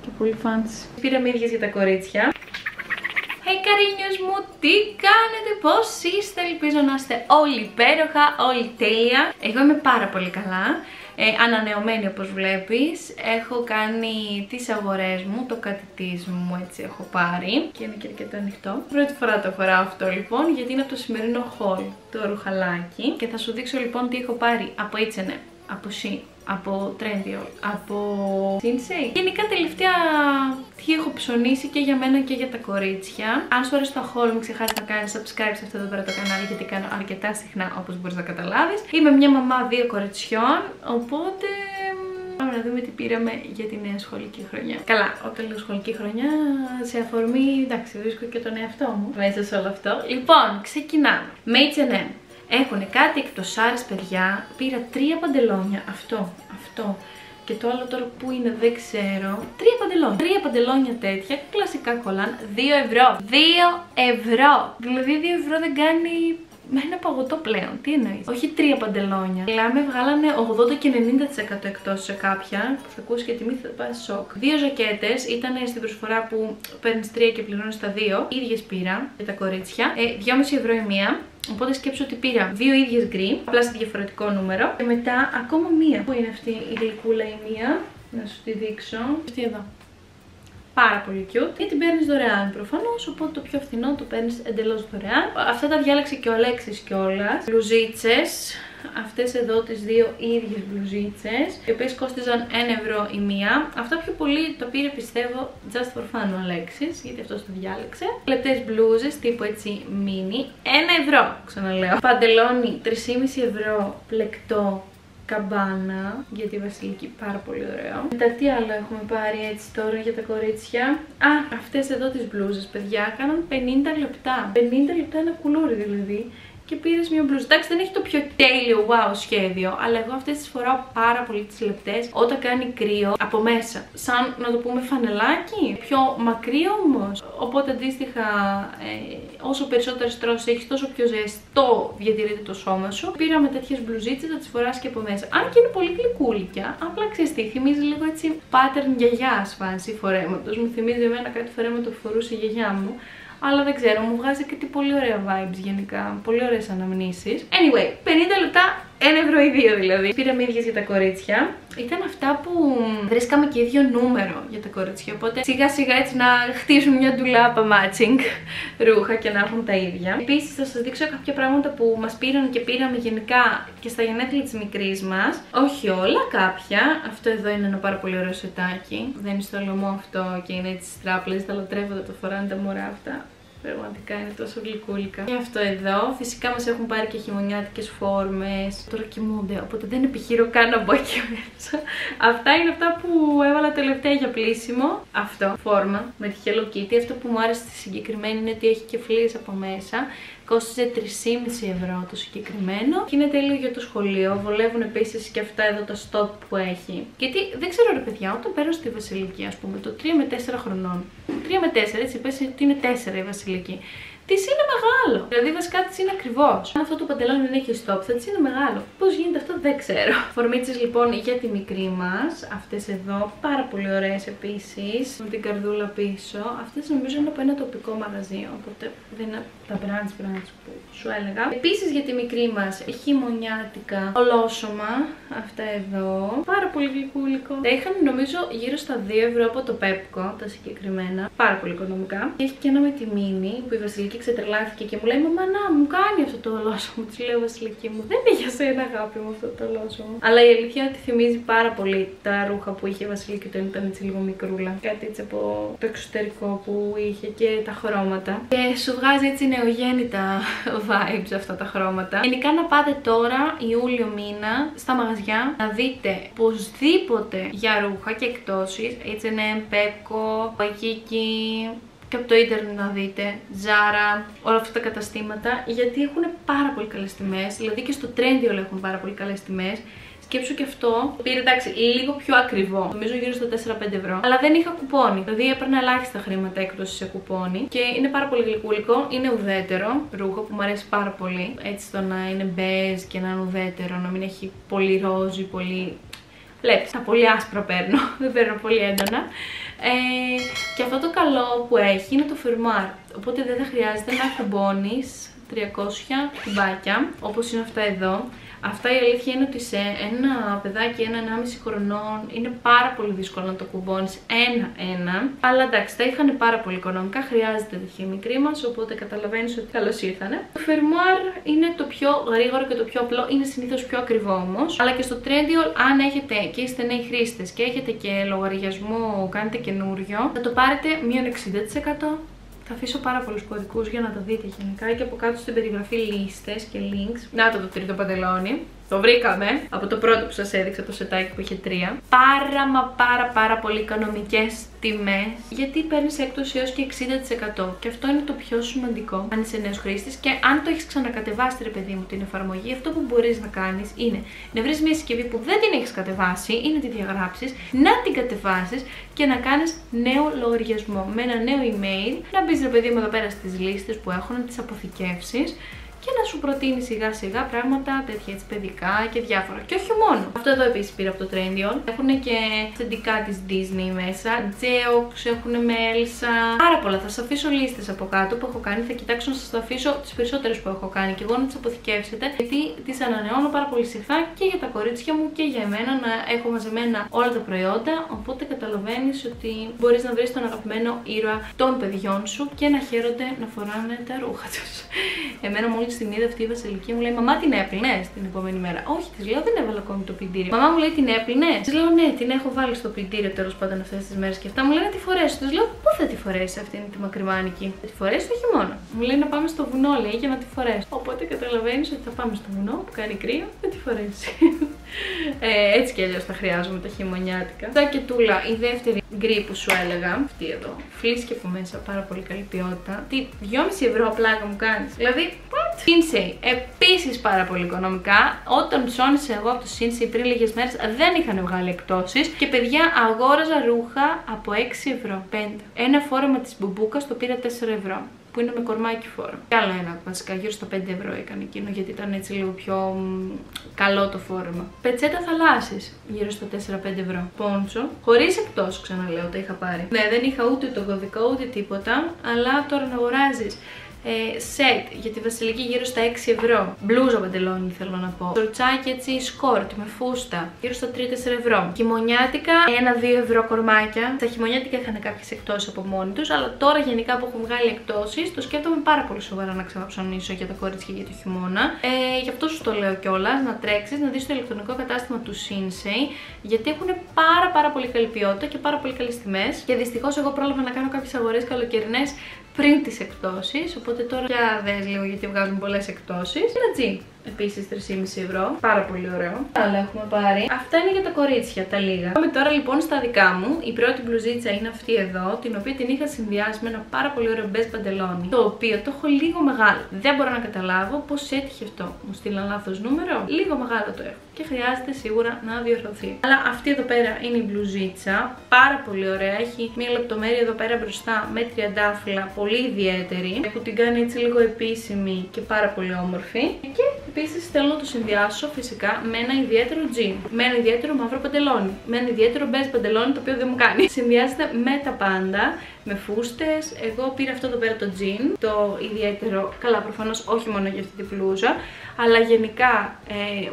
Και πολύ fancy. Πυραμίδες για τα κορίτσια. Hey καρίνιος μου, τι κάνετε, πώς είστε? Ελπίζω να είστε όλοι υπέροχα, όλοι τέλεια. Εγώ είμαι πάρα πολύ καλά. Ανανεωμένη όπως βλέπεις. Έχω κάνει τις αγορές μου, το κατητής μου έτσι έχω πάρει. Και είναι και αρκετά ανοιχτό. Πρώτη φορά το φοράω αυτό λοιπόν, γιατί είναι από το σημερινό haul το ρουχαλάκι. Και θα σου δείξω λοιπόν τι έχω πάρει από H&M, από Shein, από Trendyol, από Sinsei. Γενικά τελευταία τι έχω ψωνίσει και για μένα και για τα κορίτσια. Αν σου αρέσει το haul, μην ξεχάσεις να κάνεις subscribe σε αυτό εδώ πέρα το κανάλι, γιατί κάνω αρκετά συχνά όπως μπορείς να καταλάβεις. Είμαι μια μαμά 2 κοριτσιών, οπότε πάμε να δούμε τι πήραμε για τη νέα σχολική χρονιά. Καλά, όταν λέω σχολική χρονιά, σε αφορμή, εντάξει, βρίσκω και τον εαυτό μου μέσα σε όλο αυτό. Λοιπόν, ξεκινάμε με H&M. Έχουν κάτι εκτοσάρες, παιδιά. Πήρα 3 παντελόνια. Αυτό. Και το άλλο τώρα που είναι δεν ξέρω. 3 παντελόνια. 3 παντελόνια τέτοια. Κλασικά κολάν. 2 ευρώ. 2 ευρώ. Δηλαδή 2 ευρώ δεν κάνει με ένα παγωτό πλέον. Τι εννοείς? Όχι 3 παντελόνια. Μιλάμε, βγάλανε 80 και 90% εκτός σε κάποια. Που θα ακούσει και τιμή θα πάει σοκ. 2 ζακέτες ήταν στην προσφορά που παίρνεις 3 και πληρώνεις τα 2. Ίδιες πήρα για τα κορίτσια. 2,5 ευρώ η μία. Οπότε σκέψω ότι πήρα 2 ίδιες γκρι, απλά σε διαφορετικό νούμερο. Και μετά ακόμα μία. Πού είναι αυτή η γλυκούλα η μία? Να σου τη δείξω. Αυτή εδώ. Πάρα πολύ cute. Και την παίρνεις δωρεάν προφανώς, οπότε το πιο φθηνό το παίρνεις εντελώς δωρεάν. Αυτά τα διάλεξε και ο Αλέξης κιόλας. Μπλουζίτσες. Αυτές εδώ τις 2 ίδιες μπλουζίτσες, οι οποίες κόστιζαν 1 ευρώ η μία. Αυτά πιο πολύ το πήρε πιστεύω just for fun ο Αλέξης, γιατί αυτός το διάλεξε. Λεπτές μπλούζες τύπου έτσι mini, 1 ευρώ ξαναλέω. Παντελόνι 3,5 ευρώ πλεκτό καμπάνα για τη Βασιλική, πάρα πολύ ωραίο. Μετά τι άλλο έχουμε πάρει έτσι τώρα για τα κορίτσια? Αυτές εδώ τις μπλούζες, παιδιά, κάναν 50 λεπτά. 50 λεπτά ένα κουλούρι δηλαδή. Και πήρες μια μπλούζα. Εντάξει, δεν έχει το πιο τέλειο wow σχέδιο, αλλά εγώ αυτές τις φοράω πάρα πολύ τις λεπτές όταν κάνει κρύο από μέσα. Σαν να το πούμε φανελάκι, πιο μακρύ όμως. Οπότε αντίστοιχα, όσο περισσότερες τρώσεις έχεις, τόσο πιο ζεστό διατηρείται το σώμα σου. Πήραμε τέτοιες μπλουζίτσες, θα τις φοράς και από μέσα. Αν και είναι πολύ γλυκούλικια, απλά ξέρεις τι, θυμίζει λίγο έτσι pattern γιαγιάς φάση φορέματος. Μου θυμίζει εμένα κάτι φορέματο που φορούσε η γιαγιά μου. Αλλά δεν ξέρω, μου βγάζει κάτι πολύ ωραία vibes γενικά. Πολύ ωραίες αναμνήσεις. Anyway, 50 λεπτά, 1 ευρώ ή 2 δηλαδή. Πυραμίδες για τα κορίτσια. Ήταν αυτά που βρίσκαμε και ίδιο νούμερο για τα κορίτσια. Οπότε σιγά σιγά έτσι να χτίσουν μια ντουλάπα matching ρούχα και να έχουν τα ίδια. Επίσης θα σας δείξω κάποια πράγματα που μας πήραν και πήραμε γενικά και στα γενέθλια της μικρής μας. Όχι όλα, κάποια. Αυτό εδώ είναι ένα πάρα πολύ ωραίο σετάκι. Δεν είναι στο λαιμό αυτό και είναι έτσι στράπλες. Τα λατρεύω, τα φοράνε τα μωρά αυτά. Πραγματικά είναι τόσο γλυκούλικα. Και αυτό εδώ. Φυσικά μας έχουν πάρει και χειμωνιάτικες φόρμες. Τώρα κοιμούνται, οπότε δεν επιχειρώ καν να μπω εκεί μέσα. Αυτά είναι αυτά που έβαλα τελευταία για πλήσιμο. Αυτό, φόρμα με τη Hello Kitty. Αυτό που μου άρεσε στη συγκεκριμένη είναι ότι έχει και φλίες από μέσα. Κόστιζε 3,5 ευρώ το συγκεκριμένο και είναι τέλειο για το σχολείο. Βολεύουν επίσης και αυτά εδώ τα stock που έχει. Γιατί δεν ξέρω ρε παιδιά, όταν παίρνω στη Βασιλική, ας πούμε, το 3 με 4 χρονών. 3 με 4, έτσι πες ότι είναι 4 η Βασιλική. Της είναι μεγάλο. Δηλαδή βασικά της είναι ακριβώς. Αν αυτό το παντελόνι δεν έχει stop, θα της είναι μεγάλο. Πώς γίνεται αυτό δεν ξέρω. Φορμίτσες λοιπόν για τη μικρή μας. Αυτές εδώ πάρα πολύ ωραίες επίσης. Με την καρδούλα πίσω. Αυτές νομίζω είναι από ένα τοπικό μαγαζί. Οπότε δεν είναι τα branch που σου έλεγα. Επίσης για τη μικρή μας χειμωνιάτικα ολόσωμα. Αυτά εδώ. Πάρα πολύ γλυκούλικο. Τα είχαν νομίζω γύρω στα 2 ευρώ από το Pepco τα συγκεκριμένα. Πάρα πολύ οικονομικά. Και έχει και ένα με τη μίνι που η Βασιλική ξετρελάθηκε και μου λέει «Μαμά, να μου κάνει αυτό το ολόσωμο». Της λέω «Βασιλική μου, δεν είναι για σένα αγάπη μου αυτό το ολόσωμο». Αλλά η αλήθεια είναι ότι θυμίζει πάρα πολύ τα ρούχα που είχε η Βασιλική όταν ήταν έτσι λίγο μικρούλα. Κάτι έτσι από το εξωτερικό που είχε και τα χρώματα. Και σου βγάζει έτσι νεογέννητα vibes αυτά τα χρώματα. Γενικά να πάτε τώρα, Ιούλιο μήνα, στα μαγαζιά να δείτε οπωσδήποτε για ρούχα και εκτόσεις. H&M, Pepco, Waikiki. Και από το ίντερνετ να δείτε, Zara, όλα αυτά τα καταστήματα, γιατί έχουν πάρα πολύ καλές τιμές. Δηλαδή και στο Trendyol έχουν πάρα πολύ καλές τιμές. Σκέψου και αυτό. Πήρε εντάξει λίγο πιο ακριβό, νομίζω γύρω στα 4-5 ευρώ. Αλλά δεν είχα κουπόνι. Δηλαδή έπαιρνα ελάχιστα χρήματα έκπτωση σε κουπόνι. Και είναι πάρα πολύ γλυκούλικο. Είναι ουδέτερο ρούχο που μου αρέσει πάρα πολύ. Έτσι το να είναι μπέζ και να είναι ουδέτερο, να μην έχει πολύ ρόζι, πολύ Βλέπεις, τα πολύ άσπρα παίρνω, δεν παίρνω πολύ έντονα. Και αυτό το καλό που έχει είναι το φερμουάρ, οπότε δεν θα χρειάζεται να κουμπώνεις 300 κουμπάκια, όπως είναι αυτά εδώ. Αυτά η αλήθεια είναι ότι σε ένα παιδάκι 1,5 χρονών είναι πάρα πολύ δύσκολο να το κουμπώνεις ένα-ένα. Αλλά εντάξει, τα είχαν πάρα πολύ οικονομικά, χρειάζεται τέτοια μικρή μας, οπότε καταλαβαίνεις ότι καλώς ήρθανε. Το φερμουάρ είναι το πιο γρήγορο και το πιο απλό, είναι συνήθως πιο ακριβό όμως. Αλλά και στο Trendyol, αν έχετε και είστε νέοι χρήστες και έχετε και λογαριασμό, κάνετε καινούριο, θα το πάρετε μείον 60%. Θα αφήσω πάρα πολλούς κωδικούς για να το δείτε γενικά και από κάτω στην περιγραφή λίστες και links. Να το τρίτο παντελόνι. Το βρήκαμε από το πρώτο που σας έδειξα, το σετάκι που είχε 3. Πάρα πολύ οικονομικές τιμές, γιατί παίρνεις έκπτωση έως και 60%. Και αυτό είναι το πιο σημαντικό αν είσαι νέος χρήστης και αν το έχεις ξανακατεβάσει, ρε παιδί μου, την εφαρμογή. Αυτό που μπορείς να κάνεις είναι να βρεις μια συσκευή που δεν την έχεις κατεβάσει ή να τη διαγράψεις, να την κατεβάσεις και να κάνεις νέο λογαριασμό με ένα νέο email. Να μπεις, ρε παιδί μου, εδώ πέρα στις λίστες που έχουν, να τις αποθηκεύσεις και να σου προτείνει σιγά σιγά πράγματα τέτοια έτσι παιδικά και διάφορα. Και όχι μόνο. Αυτό εδώ επίσης πήρα από το Trendyol. Έχουν και αυθεντικά της Disney μέσα. Geox, έχουν με Elsa. Πάρα πολλά. Θα σας αφήσω λίστες από κάτω που έχω κάνει. Θα κοιτάξω να σας το αφήσω τις περισσότερες που έχω κάνει και εγώ να τις αποθηκεύσετε. Γιατί τις ανανεώνω πάρα πολύ συχνά και για τα κορίτσια μου και για εμένα να έχω μαζεμένα όλα τα προϊόντα. Οπότε καταλαβαίνεις ότι μπορείς να βρεις τον αγαπημένο ήρωα των παιδιών σου και να χαίρονται να φοράνε τα ρούχα τους. Εμένα μόλις την είδα αυτή η Βασιλική μου λέει: Μαμά, την έπλυνες την επόμενη μέρα? Όχι, της λέω: Δεν έβαλα ακόμη το πλυντήριο. Μαμά μου λέει: Την έπλυνες? Της λέω: Ναι, την έχω βάλει στο πλυντήριο τέλος πάντων αυτές τις μέρες. Και αυτά μου λένε: Τι φορέσω? Της λέω: Πού θα τη φορέσει αυτή τη μακριμάνικη? Θα τη φορέσει το χειμώνα. Μου λέει να πάμε στο βουνό, λέει, για να τη φορέσει. Οπότε καταλαβαίνεις ότι θα πάμε στο βουνό που κάνει κρύο, θα τη φορέσει. Έτσι κι αλλιώς τα χρειάζομαι τα χειμωνιάτικα. Ζακετούλα, η δεύτερη γκρι που σου έλεγα. Αυτή εδώ. Φλίσκει από μέσα, πάρα πολύ καλή ποιότητα. Τι, 2,5 ευρώ πλάκα μου κάνεις? Δηλαδή, Sinsay, επίσης πάρα πολύ οικονομικά. Όταν ψώνισα εγώ από το Sinsay πριν λίγες μέρες δεν είχαν βγάλει εκπτώσεις. Και παιδιά, αγόραζα ρούχα από 6 ευρώ, 5. Ένα φόρεμα της Μπουμπούκας το πήρα 4 ευρώ. Που είναι με κορμάκι φόρο. Και άλλο ένα, βασικά γύρω στα 5 ευρώ έκανε εκείνο, γιατί ήταν έτσι λίγο πιο καλό το φόρεμα. Πετσέτα θαλάσσης, γύρω στα 4-5 ευρώ. Πόντσο, χωρίς εκπτώσεις, ξαναλέω, τα είχα πάρει. Ναι, δεν είχα ούτε το κωδικό ούτε τίποτα, αλλά τώρα να αγοράζεις σετ για τη Βασιλική γύρω στα 6 ευρώ. Μπλούζα παντελόνι θέλω να πω. Σορτσάκι έτσι σκόρτ με φούστα γύρω στα 3-4 ευρώ. Χειμωνιάτικα 1-2 ευρώ κορμάκια. Τα χειμωνιάτικα είχαν κάποιες εκπτώσεις από μόνοι τους, αλλά τώρα γενικά που έχουν βγάλει εκπτώσεις το σκέφτομαι πάρα πολύ σοβαρά να ξαναψωνίσω για τα κορίτσια για το χειμώνα. Γι' αυτό σου το λέω κιόλας, να τρέξεις να δεις το ηλεκτρονικό κατάστημα του Sinsay, γιατί έχουν πάρα πολύ καλή ποιότητα και πάρα πολύ καλές τιμές. Και δυστυχώς εγώ πρόλαβα να κάνω κάποιες αγορές καλοκαιρινές πριν τις εκπτώσεις, οπότε τώρα για δες λίγο γιατί βγάζουν πολλές εκπτώσεις. Ένα τζιν, επίσης 3,5 ευρώ, πάρα πολύ ωραίο. Άλλα έχουμε πάρει. Αυτά είναι για τα κορίτσια, τα λίγα. Πάμε τώρα λοιπόν στα δικά μου. Η πρώτη μπλουζίτσα είναι αυτή εδώ, την οποία την είχα συνδυάσει με ένα πάρα πολύ ωραίο μπέζ παντελόνι, το οποίο το έχω λίγο μεγάλο. Δεν μπορώ να καταλάβω πώς έτυχε αυτό. Μου στείλαν λάθος νούμερο, λίγο μεγάλο το έχω και χρειάζεται σίγουρα να διορθωθεί. Αλλά αυτή εδώ πέρα είναι η μπλουζίτσα, πάρα πολύ ωραία. Έχει μια λεπτομέρεια εδώ πέρα μπροστά με τριαντάφυλλα, πολύ ιδιαίτερη, που την κάνει έτσι λίγο επίσημη και πάρα πολύ όμορφη. Και επίσης θέλω να το συνδυάσω φυσικά με ένα ιδιαίτερο τζιν, με ένα ιδιαίτερο μαύρο παντελόνι, με ένα ιδιαίτερο μπέζ παντελόνι, το οποίο δεν μου κάνει. Συνδυάζεται με τα πάντα, με φούστες. Εγώ πήρα αυτό εδώ πέρα το τζιν, το ιδιαίτερο, καλά προφανώς όχι μόνο για αυτή την μπλούζα, αλλά γενικά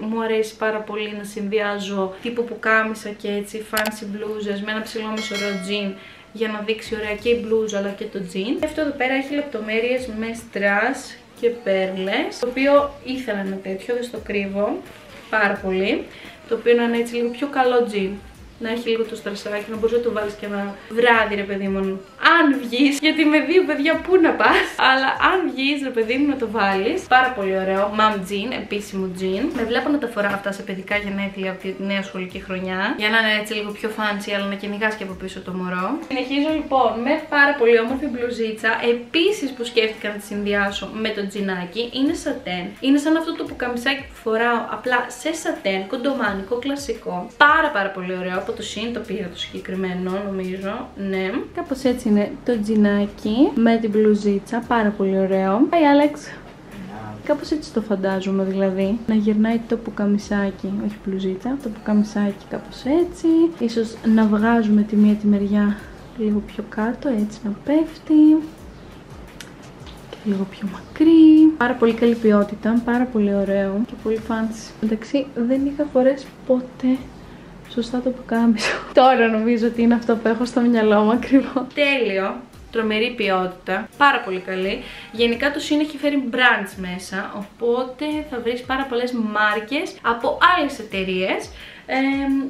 μου αρέσει πάρα πολύ να συνδυάζω τύπου πουκάμισα και έτσι fancy μπλούζες με ένα ψηλό μεσορό τζιν, για να δείξει ωραία και η μπλούζα αλλά και το τζιν. Αυτό εδώ πέρα έχει λεπτομέρειες με στρας και πέρλες, το οποίο ήθελα ένα τέτοιο, δεν στο κρύβω πάρα πολύ, το οποίο να είναι έτσι λίγο πιο καλό τζιν. Να έχει λίγο το στρασάκι, να μπορείς να το βάλεις και ένα βράδυ, ρε παιδί μου. Αν βγεις, γιατί με δύο παιδιά πού να πας, αλλά αν βγεις, ρε παιδί μου, να το βάλεις. Πάρα πολύ ωραίο, mom jean, επίσημο jean. Με βλέπω να τα φοράω αυτά σε παιδικά γενέθλια από τη νέα σχολική χρονιά, για να είναι έτσι λίγο πιο fancy, αλλά να κυνηγάς και από πίσω το μωρό. Συνεχίζω λοιπόν με πάρα πολύ όμορφη μπλουζίτσα, επίσης που σκέφτηκα να τη συνδυάσω με το τζινάκι. Είναι σατέν. Είναι σαν αυτό το πουκαμισάκι που φοράω, απλά σε σατέν, κοντομάνικο, κλασικό. Πάρα πολύ ωραίο. Από το Shein το πήρα το συγκεκριμένο, νομίζω. Ναι. Κάπως έτσι είναι το τζινάκι με την μπλουζίτσα. Πάρα πολύ ωραίο. Hi Alex. Κάπως έτσι το φαντάζομαι δηλαδή. Να γυρνάει το πουκαμισάκι, όχι μπλουζίτσα, το πουκαμισάκι κάπως έτσι. Ίσως να βγάζουμε τη μία τη μεριά λίγο πιο κάτω, έτσι να πέφτει. Και λίγο πιο μακρύ. Πάρα πολύ καλή ποιότητα, πάρα πολύ ωραίο και πολύ fancy. Εντάξει, δεν είχα φορέσει ποτέ σωστά το πουκάμισο. Τώρα νομίζω ότι είναι αυτό που έχω στο μυαλό μου ακριβώς. Τέλειο. Τρομερή ποιότητα, πάρα πολύ καλή. Γενικά το Shein έχει φέρει brands μέσα, οπότε θα βρεις πάρα πολλές μάρκες από άλλες εταιρείες.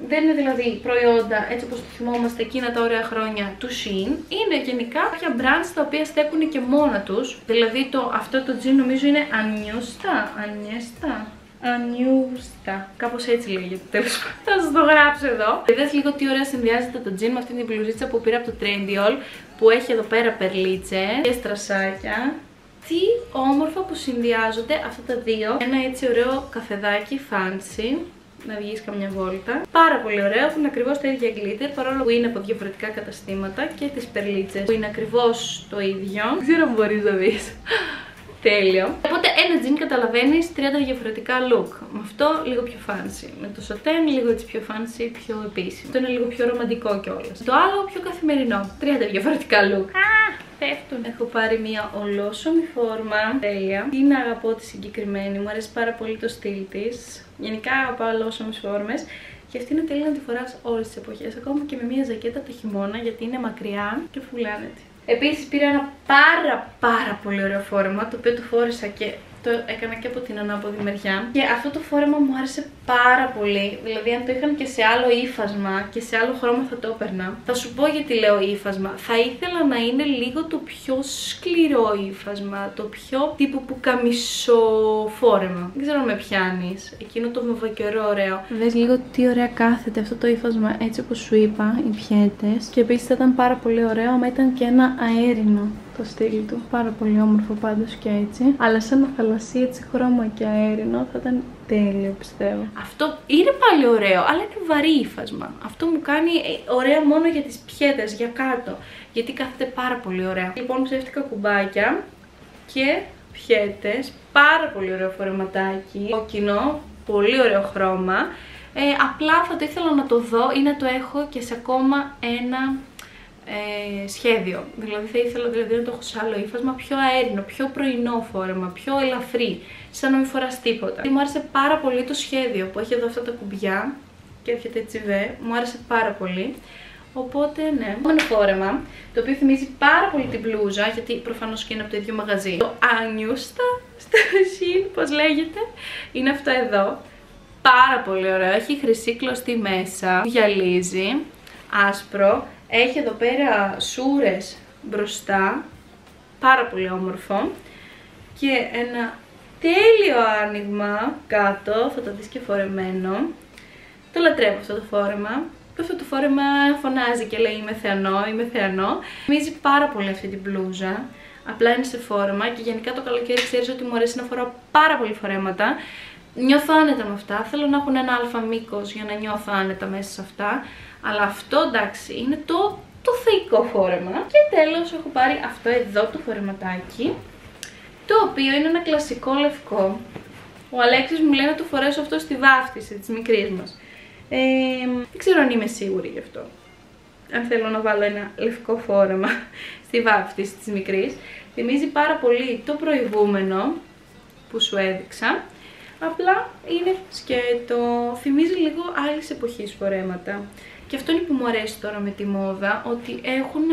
Δεν είναι δηλαδή προϊόντα έτσι όπως το θυμόμαστε εκείνα τα ωραία χρόνια του Shein. Είναι γενικά κάποια brands τα οποία στέκουν και μόνα τους. Δηλαδή αυτό το jean νομίζω είναι Ανιούστα. Κάπως έτσι λέγεται, τέλος πάντων. Θα σας το γράψω εδώ. Είδες λίγο τι ωραία συνδυάζεται το jean με αυτή την μπλουζίτσα που πήρα από το Trendyol, που έχει εδώ πέρα περλίτσες και στρασάκια. Τι όμορφα που συνδυάζονται αυτά τα δύο. Ένα έτσι ωραίο καφεδάκι fancy, να βγεις καμιά βόλτα. Πάρα πολύ ωραίο, που είναι ακριβώς τα ίδια glitter, παρόλο που είναι από διαφορετικά καταστήματα, και τις περλίτσες που είναι ακριβώς το ίδιο. Δεν ξέρω αν μπορείς να δεις. Τέλειο. Οπότε ένα jean καταλαβαίνεις 30 διαφορετικά look. Με αυτό λίγο πιο fancy. Με το σοτέν λίγο έτσι πιο fancy, πιο επίσημο. Αυτό είναι λίγο πιο ρομαντικό κιόλας. Το άλλο πιο καθημερινό. 30 διαφορετικά look. Πέφτουν. Έχω πάρει μια ολόσωμη φόρμα. Τέλεια. Την αγαπώ τη συγκεκριμένη. Μου αρέσει πάρα πολύ το στυλ της. Γενικά αγαπάω ολόσωμες φόρμες. Και αυτή είναι τέλεια να τη φοράς όλες τις εποχές. Ακόμα και με μια ζακέτα το χειμώνα, γιατί είναι μακριά και φουλάνεται. Επίσης πήρα ένα πάρα πολύ ωραίο φόρεμα, το οποίο το φόρεσα και το έκανα και από την ανάποδη μεριά. Και αυτό το φόρεμα μου άρεσε πάρα πολύ. Δηλαδή, αν το είχαν και σε άλλο ύφασμα και σε άλλο χρώμα θα το έπαιρνα. Θα σου πω γιατί λέω ύφασμα. Θα ήθελα να είναι λίγο το πιο σκληρό ύφασμα, το πιο τύπου πουκαμισό φόρεμα. Δεν ξέρω αν με πιάνεις. Εκείνο το μοβακερό ωραίο. Δες λίγο τι ωραία κάθεται αυτό το ύφασμα, έτσι όπως σου είπα, οι πιέτες. Και επίσης θα ήταν πάρα πολύ ωραίο άμα ήταν και ένα αέρινο το στυλ του. Πάρα πολύ όμορφο πάντως και έτσι. Αλλά σε ένα θαλασσί έτσι χρώμα και αέρινο θα ήταν τέλειο, πιστεύω. Αυτό είναι πάλι ωραίο, αλλά είναι βαρύ ύφασμα. Αυτό μου κάνει ωραία μόνο για τις πιέτες, για κάτω. Γιατί κάθεται πάρα πολύ ωραία. Λοιπόν, ψεύτικα κουμπάκια και πιέτες. Πάρα πολύ ωραίο φορεματάκι. Κόκκινο, πολύ ωραίο χρώμα. Απλά θα το ήθελα να το δω ή να το έχω και σε ακόμα ένα σχέδιο. Δηλαδή θα ήθελα να το έχω σε άλλο ύφασμα, πιο αέρινο, πιο πρωινό φόρεμα, πιο ελαφρύ, σαν να μην φοράς τίποτα. Μου άρεσε πάρα πολύ το σχέδιο που έχει εδώ αυτά τα κουμπιά και έρχεται έτσι μου άρεσε πάρα πολύ. Οπότε ναι, ένα φόρεμα το οποίο θυμίζει πάρα πολύ την μπλούζα, γιατί προφανώς και είναι από το ίδιο μαγαζί. Το Ανιούστα στο Shein, πώς λέγεται, είναι αυτό εδώ. Πάρα πολύ ωραίο, έχει χρυσή κλωστή μέσα, γυαλίζει, άσπρο. Έχει εδώ πέρα σούρες μπροστά, πάρα πολύ όμορφο, και ένα τέλειο άνοιγμα κάτω, θα το δεις και φορεμένο. Το λατρεύω αυτό το φόρεμα. Αυτό το φόρεμα φωνάζει και λέει είμαι θεανό, είμαι θεανό. Θυμίζει πάρα πολύ αυτή την μπλούζα, απλά είναι σε φόρεμα και γενικά το καλοκαίρι ξέρεις ότι μου αρέσει να φοράω πάρα πολύ φορέματα. Νιώθω άνετα με αυτά, θέλω να έχουν ένα αλφα μήκος για να νιώθω άνετα μέσα σε αυτά. Αλλά αυτό εντάξει είναι το θεϊκό φόρεμα. Και τέλος έχω πάρει αυτό εδώ το φορεματάκι, το οποίο είναι ένα κλασικό λευκό. Ο Αλέξης μου λέει να το φορέσω αυτό στη βάφτιση της μικρής μας. Δεν ξέρω αν είμαι σίγουρη γι' αυτό. Αν θέλω να βάλω ένα λευκό φόρεμα στη βάφτιση της μικρής. Θυμίζει πάρα πολύ το προηγούμενο που σου έδειξα. Απλά είναι σκέτο. Θυμίζει λίγο άλλης εποχής φορέματα. Και αυτό είναι που μου αρέσει τώρα με τη μόδα, ότι έχουν,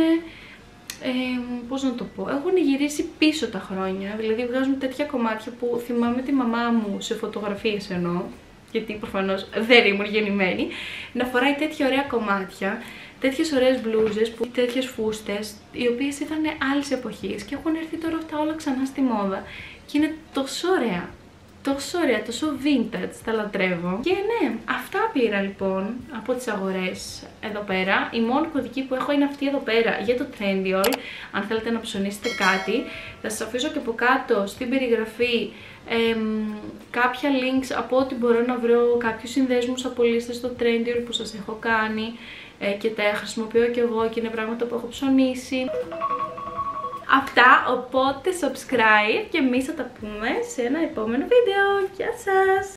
πώς να το πω, έχουν γυρίσει πίσω τα χρόνια. Δηλαδή βγάζουν τέτοια κομμάτια που θυμάμαι τη μαμά μου σε φωτογραφίες εννοώ, γιατί προφανώς δεν ήμουν γεννημένη, να φοράει τέτοια ωραία κομμάτια, τέτοιες ωραίες μπλούζες, τέτοιες φούστες, οι οποίες ήταν άλλης εποχής και έχουν έρθει τώρα αυτά όλα ξανά στη μόδα. Και είναι τόσο ωραία. Τόσο ωραία, τόσο vintage, τα λατρεύω. Και ναι, αυτά πήρα λοιπόν από τις αγορές εδώ πέρα. Η μόνη κωδική που έχω είναι αυτή εδώ πέρα για το Trendyol. Αν θέλετε να ψωνίσετε κάτι, θα σας αφήσω και από κάτω στην περιγραφή κάποια links από ό,τι μπορώ να βρω, κάποιους συνδέσμους από λίστες στο Trendyol που σας έχω κάνει και τα χρησιμοποιώ και εγώ και είναι πράγματα που έχω ψωνίσει. Αυτά, οπότε subscribe και εμείς θα τα πούμε σε ένα επόμενο βίντεο. Γεια σας!